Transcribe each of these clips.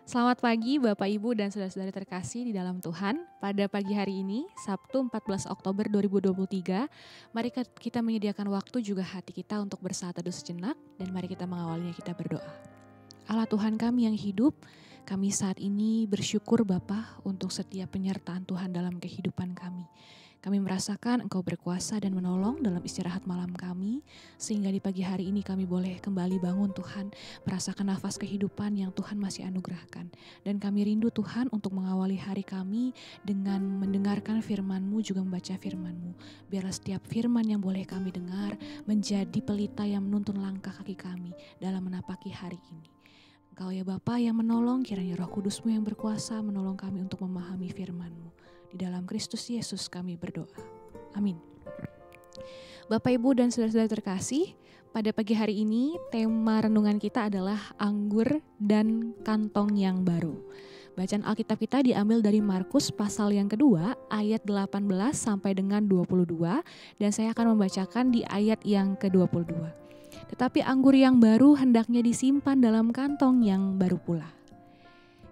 Selamat pagi Bapak Ibu dan saudara-saudari terkasih di dalam Tuhan. Pada pagi hari ini, Sabtu 14 Oktober 2023, mari kita menyediakan waktu juga hati kita untuk bersatu sejenak dan mari kita mengawalinya kita berdoa. Allah Tuhan kami yang hidup, kami saat ini bersyukur Bapa untuk setiap penyertaan Tuhan dalam kehidupan kami. Kami merasakan Engkau berkuasa dan menolong dalam istirahat malam kami, sehingga di pagi hari ini kami boleh kembali bangun Tuhan, merasakan nafas kehidupan yang Tuhan masih anugerahkan. Dan kami rindu Tuhan untuk mengawali hari kami dengan mendengarkan firman-Mu, juga membaca firman-Mu. Biarlah setiap firman yang boleh kami dengar menjadi pelita yang menuntun langkah kaki kami dalam menapaki hari ini. Engkau ya Bapa yang menolong, kiranya Roh Kudus-Mu yang berkuasa menolong kami untuk memahami firman-Mu. Di dalam Kristus Yesus kami berdoa. Amin. Bapak, Ibu, dan saudara-saudara terkasih, pada pagi hari ini tema renungan kita adalah anggur dan kantong yang baru. Bacaan Alkitab kita diambil dari Markus pasal yang kedua ayat 18 sampai dengan 22 dan saya akan membacakan di ayat yang ke-22. Tetapi anggur yang baru hendaknya disimpan dalam kantong yang baru pula.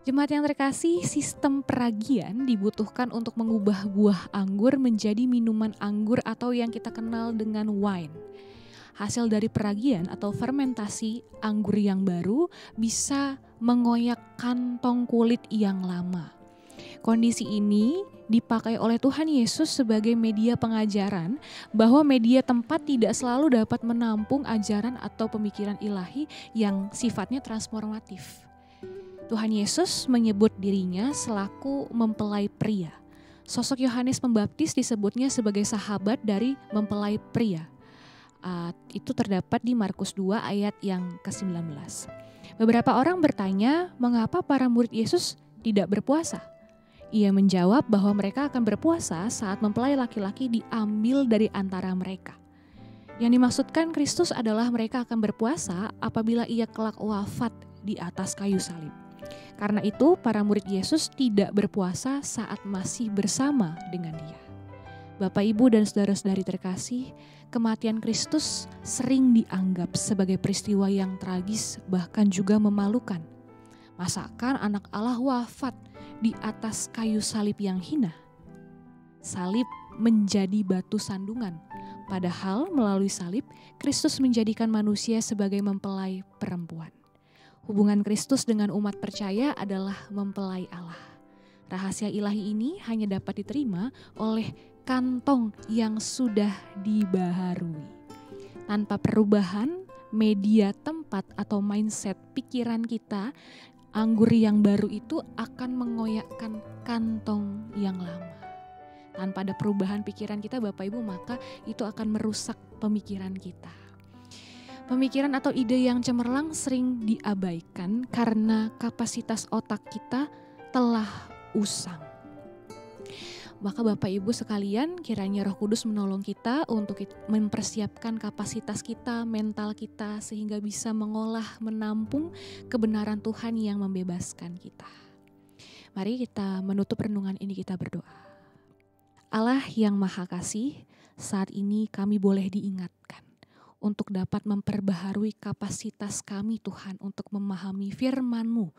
Jemaat yang terkasih, sistem peragian dibutuhkan untuk mengubah buah anggur menjadi minuman anggur atau yang kita kenal dengan wine. Hasil dari peragian atau fermentasi anggur yang baru bisa mengoyak kantong kulit yang lama. Kondisi ini dipakai oleh Tuhan Yesus sebagai media pengajaran bahwa media tempat tidak selalu dapat menampung ajaran atau pemikiran ilahi yang sifatnya transformatif. Tuhan Yesus menyebut dirinya selaku mempelai pria. Sosok Yohanes Pembaptis disebutnya sebagai sahabat dari mempelai pria. Itu terdapat di Markus 2 ayat yang ke-19. Beberapa orang bertanya, mengapa para murid Yesus tidak berpuasa? Ia menjawab bahwa mereka akan berpuasa saat mempelai laki-laki diambil dari antara mereka. Yang dimaksudkan Kristus adalah mereka akan berpuasa apabila ia kelak wafat di atas kayu salib. Karena itu para murid Yesus tidak berpuasa saat masih bersama dengan Dia. Bapak, Ibu, dan saudara-saudari terkasih, kematian Kristus sering dianggap sebagai peristiwa yang tragis bahkan juga memalukan. Masakan anak Allah wafat di atas kayu salib yang hina? Salib menjadi batu sandungan. Padahal melalui salib, Kristus menjadikan manusia sebagai mempelai perempuan. Hubungan Kristus dengan umat percaya adalah mempelai Allah. Rahasia ilahi ini hanya dapat diterima oleh kantong yang sudah dibaharui. Tanpa perubahan media tempat atau mindset pikiran kita, anggur yang baru itu akan mengoyakkan kantong yang lama. Tanpa ada perubahan pikiran kita, Bapak Ibu, maka itu akan merusak pemikiran kita. Pemikiran atau ide yang cemerlang sering diabaikan karena kapasitas otak kita telah usang. Maka Bapak Ibu sekalian, kiranya Roh Kudus menolong kita untuk mempersiapkan kapasitas kita, mental kita, sehingga bisa mengolah, menampung kebenaran Tuhan yang membebaskan kita. Mari kita menutup renungan ini, kita berdoa. Allah yang Maha Kasih, saat ini kami boleh diingatkan untuk dapat memperbaharui kapasitas kami Tuhan untuk memahami firman-Mu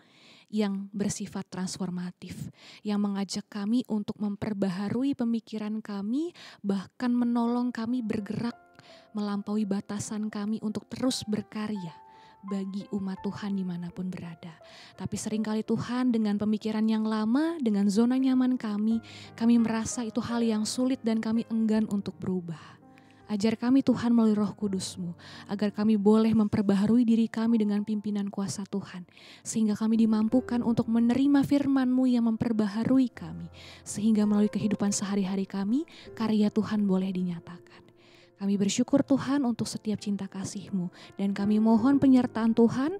yang bersifat transformatif, yang mengajak kami untuk memperbaharui pemikiran kami, bahkan menolong kami bergerak melampaui batasan kami untuk terus berkarya bagi umat Tuhan dimanapun berada. Tapi seringkali Tuhan dengan pemikiran yang lama, dengan zona nyaman kami merasa itu hal yang sulit dan kami enggan untuk berubah. Ajar kami Tuhan melalui Roh Kudus-Mu, agar kami boleh memperbaharui diri kami dengan pimpinan kuasa Tuhan, sehingga kami dimampukan untuk menerima firman-Mu yang memperbaharui kami, sehingga melalui kehidupan sehari-hari kami, karya Tuhan boleh dinyatakan. Kami bersyukur Tuhan untuk setiap cinta kasih-Mu, dan kami mohon penyertaan Tuhan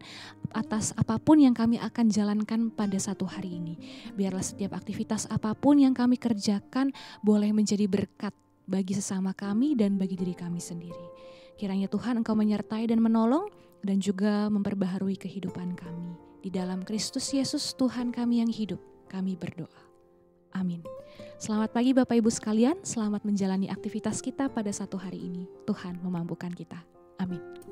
atas apapun yang kami akan jalankan pada satu hari ini. Biarlah setiap aktivitas apapun yang kami kerjakan boleh menjadi berkat bagi sesama kami dan bagi diri kami sendiri. Kiranya Tuhan Engkau menyertai dan menolong dan juga memperbaharui kehidupan kami. Di dalam Kristus Yesus Tuhan kami yang hidup, kami berdoa. Amin. Selamat pagi Bapak Ibu sekalian, selamat menjalani aktivitas kita pada satu hari ini. Tuhan memampukan kita. Amin.